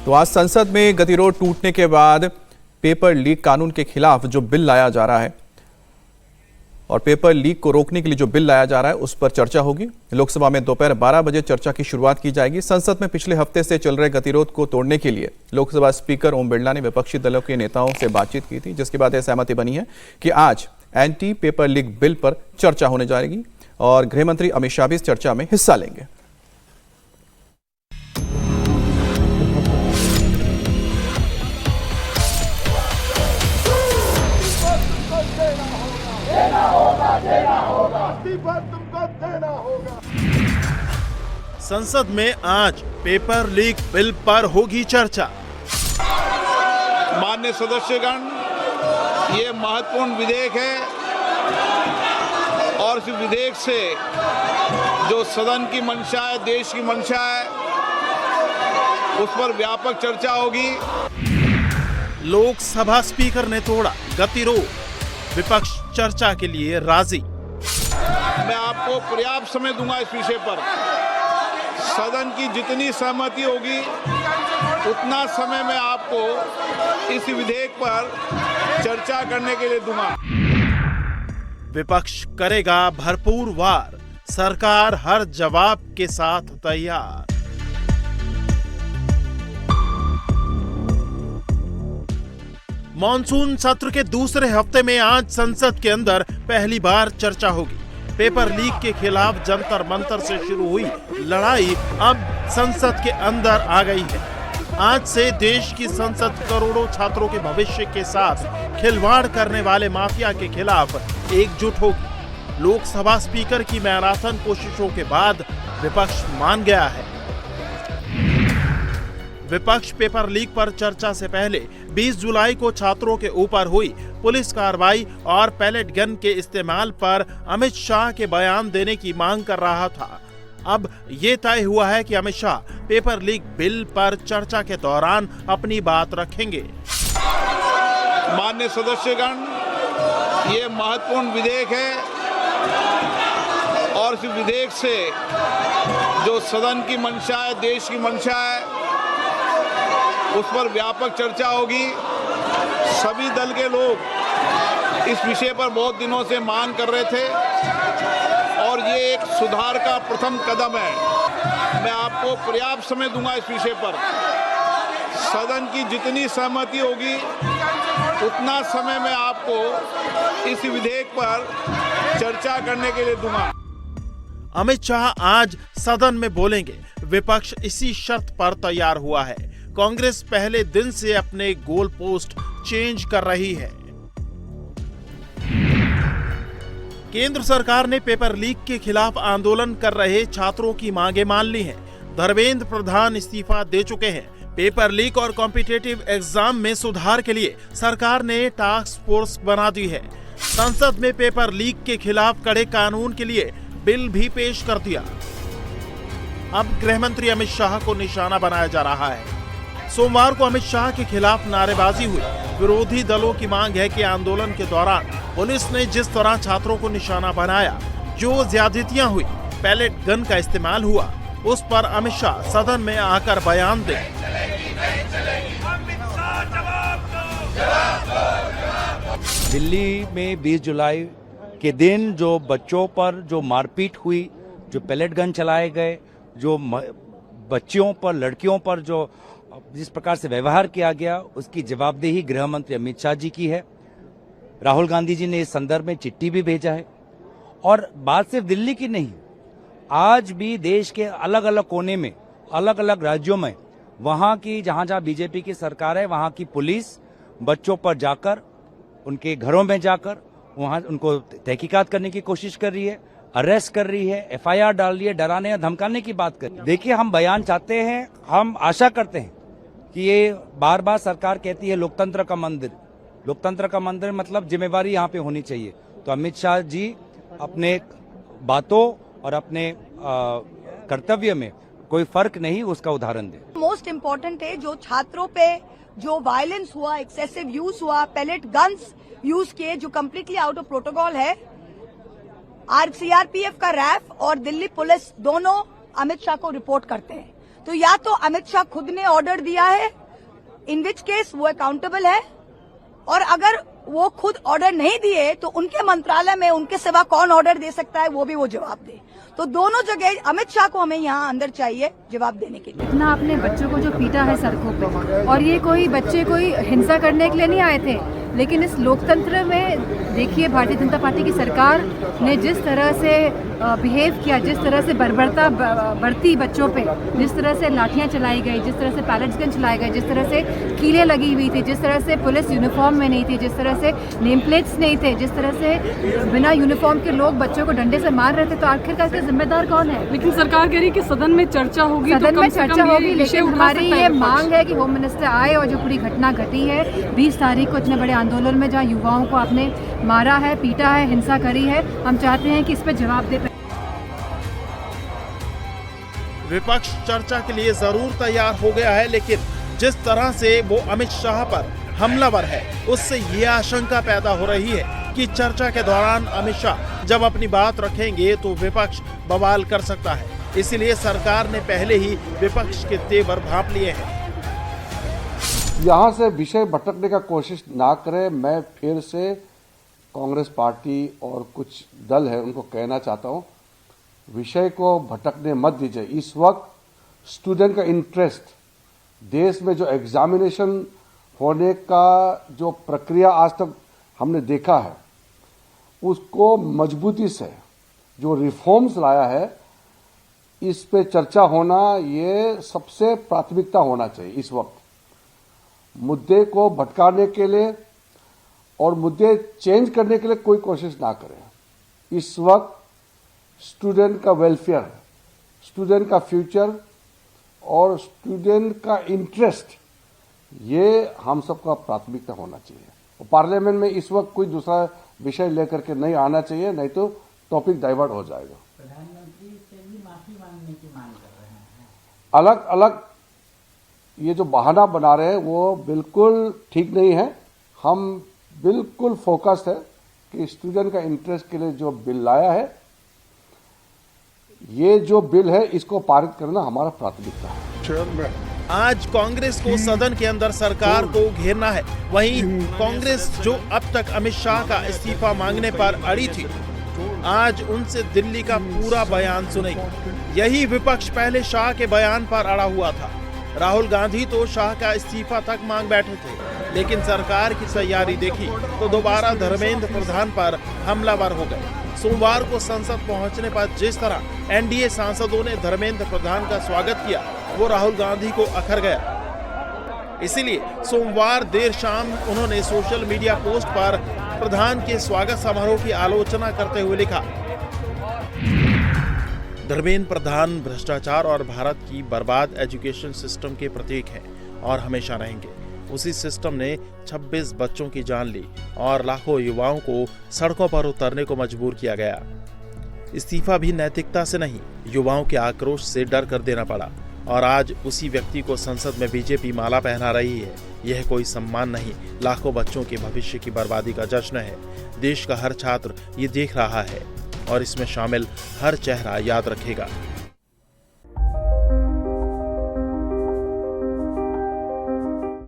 तो आज संसद में गतिरोध टूटने के बाद पेपर लीक कानून के खिलाफ जो बिल लाया जा रहा है और पेपर लीक को रोकने के लिए जो बिल लाया जा रहा है उस पर चर्चा होगी। लोकसभा में दोपहर 12 बजे चर्चा की शुरुआत की जाएगी। संसद में पिछले हफ्ते से चल रहे गतिरोध को तोड़ने के लिए लोकसभा स्पीकर ओम बिरला ने विपक्षी दलों के नेताओं से बातचीत की थी, जिसके बाद यह सहमति बनी है कि आज एंटी पेपर लीक बिल पर चर्चा होने जाएगी और गृह मंत्री अमित शाह भी इस चर्चा में हिस्सा लेंगे। संसद में आज पेपर लीक बिल पर होगी चर्चा। माननीय सदस्यगण, ये महत्वपूर्ण विधेयक है और इस विधेयक से जो सदन की मंशा है, देश की मंशा है, उस पर व्यापक चर्चा होगी। लोकसभा स्पीकर ने तोड़ा गतिरोध, विपक्ष चर्चा के लिए राजी। मैं आपको पर्याप्त समय दूंगा इस विषय पर। सदन की जितनी सहमति होगी उतना समय मैं आपको इस विधेयक पर चर्चा करने के लिए दूंगा। विपक्ष करेगा भरपूर वार, सरकार हर जवाब के साथ तैयार। मॉनसून सत्र के दूसरे हफ्ते में आज संसद के अंदर पहली बार चर्चा होगी। पेपर लीक के खिलाफ जंतर मंतर से शुरू हुई लड़ाई अब संसद के अंदर आ गई है। आज से देश की संसद करोड़ों छात्रों के भविष्य के साथ खिलवाड़ करने वाले माफिया के खिलाफ एकजुट होगी। लोकसभा स्पीकर की मैराथन कोशिशों के बाद विपक्ष मान गया है। विपक्ष पेपर लीक पर चर्चा से पहले 20 जुलाई को छात्रों के ऊपर हुई पुलिस कार्रवाई और पैलेट गन के इस्तेमाल पर अमित शाह के बयान देने की मांग कर रहा था। अब ये तय हुआ है कि Amit Shah paper leak bill पर चर्चा के दौरान अपनी बात रखेंगे। माननीय सदस्यगण, ये महत्वपूर्ण विधेयक है और इस विधेयक से जो सदन की मंशा है, देश की मंशा है, उस पर व्यापक चर्चा होगी। सभी दल के लोग इस विषय पर बहुत दिनों से मांग कर रहे थे और ये एक सुधार का प्रथम कदम है। मैं आपको पर्याप्त समय दूंगा इस विषय पर। सदन की जितनी सहमति होगी उतना समय मैं आपको इस विधेयक पर चर्चा करने के लिए दूंगा। अमित शाह आज सदन में बोलेंगे। विपक्ष इसी शर्त पर तैयार हुआ है। कांग्रेस पहले दिन से अपने गोल पोस्ट चेंज कर रही है। केंद्र सरकार ने पेपर लीक के खिलाफ आंदोलन कर रहे छात्रों की मांगे मान ली हैं। धर्मेंद्र प्रधान इस्तीफा दे चुके हैं। पेपर लीक और कॉम्पिटिटिव एग्जाम में सुधार के लिए सरकार ने टास्क फोर्स बना दी है। संसद में पेपर लीक के खिलाफ कड़े कानून के लिए बिल भी पेश कर दिया। अब गृह मंत्री अमित शाह को निशाना बनाया जा रहा है। सोमवार को अमित शाह के खिलाफ नारेबाजी हुई। विरोधी दलों की मांग है कि आंदोलन के दौरान पुलिस ने जिस तरह छात्रों को निशाना बनाया, जो ज्यादतियां हुई, पैलेट गन का इस्तेमाल हुआ, उस पर अमित शाह सदन में आकर बयान दें। दिल्ली में 20 जुलाई के दिन जो बच्चों पर जो मारपीट हुई, जो पैलेट गन चलाए गए, जो बच्चियों पर, लड़कियों पर जो जिस प्रकार से व्यवहार किया गया, उसकी जवाबदेही गृह मंत्री अमित शाह जी की है। राहुल गांधी जी ने इस संदर्भ में चिट्ठी भी भेजा है। और बात सिर्फ दिल्ली की नहीं, आज भी देश के अलग अलग कोने में, अलग अलग राज्यों में, वहां की जहां जहां बीजेपी की सरकार है, वहां की पुलिस बच्चों पर जाकर, उनके घरों में जाकर, वहां उनको तहकीकात करने की कोशिश कर रही है, अरेस्ट कर रही है, FIR डाल रही है, डराने या धमकाने की बात कर रही है। देखिए, हम बयान चाहते हैं, हम आशा करते हैं कि ये बार बार सरकार कहती है लोकतंत्र का मंदिर। लोकतंत्र का मंदिर मतलब जिम्मेवारी यहाँ पे होनी चाहिए। तो अमित शाह जी अपने बातों और अपने कर्तव्य में कोई फर्क नहीं, उसका उदाहरण दें। मोस्ट इम्पोर्टेंट है, जो छात्रों पे जो वायलेंस हुआ, एक्सेसिव यूज हुआ, पैलेट गन्स यूज किए, जो कम्प्लीटली आउट ऑफ प्रोटोकॉल है, CRPF का रैफ और दिल्ली पुलिस दोनों अमित शाह को रिपोर्ट करते हैं। तो या तो अमित शाह खुद ने ऑर्डर दिया है, इन विच केस वो अकाउंटेबल है, और अगर वो खुद ऑर्डर नहीं दिए तो उनके मंत्रालय में उनके सिवा कौन ऑर्डर दे सकता है, वो भी वो जवाब दे। तो दोनों जगह अमित शाह को हमें यहाँ अंदर चाहिए जवाब देने के लिए। इतना अपने बच्चों को जो पीटा है सड़कों पे, और ये कोई बच्चे कोई हिंसा करने के लिए नहीं आए थे, लेकिन इस लोकतंत्र में देखिए भारतीय जनता पार्टी की सरकार ने जिस तरह से बिहेव किया, जिस तरह से बर्बरता बरती बच्चों पे, जिस तरह से लाठियां चलाई गई, जिस तरह से पैलेट्स गन चलाए गए, जिस तरह से कीलें लगी हुई थी, जिस तरह से पुलिस यूनिफॉर्म में नहीं थी, जिस तरह से नेम प्लेट्स नहीं थे, जिस तरह से बिना यूनिफॉर्म के लोग बच्चों को डंडे से मार रहे थे, तो आखिरकार इसका जिम्मेदार कौन है? लेकिन सरकार कह रही है कि सदन में चर्चा होगी, सदन में चर्चा होगी, लेकिन हमारी ये मांग है कि होम मिनिस्टर आए और जो पूरी घटना घटी है 20 तारीख को इतने बड़े आंदोलन में जहाँ युवाओं को आपने मारा है, पीटा है, हिंसा करी है, हम चाहते हैं कि इस पे जवाब दे। विपक्ष चर्चा के लिए जरूर तैयार हो गया है, लेकिन जिस तरह से वो अमित शाह पर हमलावर है, उससे ये आशंका पैदा हो रही है कि चर्चा के दौरान अमित शाह जब अपनी बात रखेंगे तो विपक्ष बवाल कर सकता है। इसलिए सरकार ने पहले ही विपक्ष के तेवर भांप लिए हैं। यहाँ से विषय भटकने का कोशिश ना करें। मैं फिर से कांग्रेस पार्टी और कुछ दल है उनको कहना चाहता हूँ, विषय को भटकने मत दीजिए। इस वक्त स्टूडेंट का इंटरेस्ट, देश में जो एग्जामिनेशन होने का जो प्रक्रिया आज तक हमने देखा है, उसको मजबूती से जो रिफॉर्म्स लाया है, इस पे चर्चा होना ये सबसे प्राथमिकता होना चाहिए। इस वक्त मुद्दे को भटकाने के लिए और मुद्दे चेंज करने के लिए कोई कोशिश ना करें। इस वक्त स्टूडेंट का वेलफेयर, स्टूडेंट का फ्यूचर और स्टूडेंट का इंटरेस्ट, ये हम सबका प्राथमिकता होना चाहिए। और पार्लियामेंट में इस वक्त कोई दूसरा विषय लेकर के नहीं आना चाहिए, नहीं तो टॉपिक डाइवर्ट हो जाएगा। प्रधानमंत्री से भी माफी मांगने की मांग कर रहे हैं। अलग अलग ये जो बहाना बना रहे हैं वो बिल्कुल ठीक नहीं है। हम बिल्कुल फोकस्ड है कि स्टूडेंट का इंटरेस्ट के लिए जो बिल लाया है, ये जो बिल है इसको पारित करना हमारा प्राथमिकता है। आज कांग्रेस को सदन के अंदर सरकार को घेरना है। वहीं कांग्रेस जो अब तक अमित शाह का इस्तीफा मांगने पर अड़ी थी, आज उनसे दिल्ली का पूरा बयान सुनेगी। यही विपक्ष पहले शाह के बयान पर अड़ा हुआ था। राहुल गांधी तो शाह का इस्तीफा तक मांग बैठे थे, लेकिन सरकार की तैयारी देखी तो दोबारा धर्मेंद्र प्रधान पर हमलावर हो गए। सोमवार को संसद पहुंचने पर जिस तरह एनडीए सांसदों ने धर्मेंद्र प्रधान का स्वागत किया, वो राहुल गांधी को अखर गया। इसीलिए सोमवार देर शाम उन्होंने सोशल मीडिया पोस्ट पर प्रधान के स्वागत समारोह की आलोचना करते हुए लिखा, धर्मेंद्र प्रधान भ्रष्टाचार और भारत की बर्बाद एजुकेशन सिस्टम के प्रतीक हैं और हमेशा रहेंगे। उसी सिस्टम ने 26 बच्चों की जान ली और लाखों युवाओं को सड़कों पर उतरने को मजबूर किया गया। इस्तीफा भी नैतिकता से नहीं, युवाओं के आक्रोश से डर कर देना पड़ा और आज उसी व्यक्ति को संसद में बीजेपी माला पहना रही है। यह कोई सम्मान नहीं, लाखों बच्चों के भविष्य की बर्बादी का जश्न है। देश का हर छात्र ये देख रहा है और इसमें शामिल हर चेहरा याद रखेगा।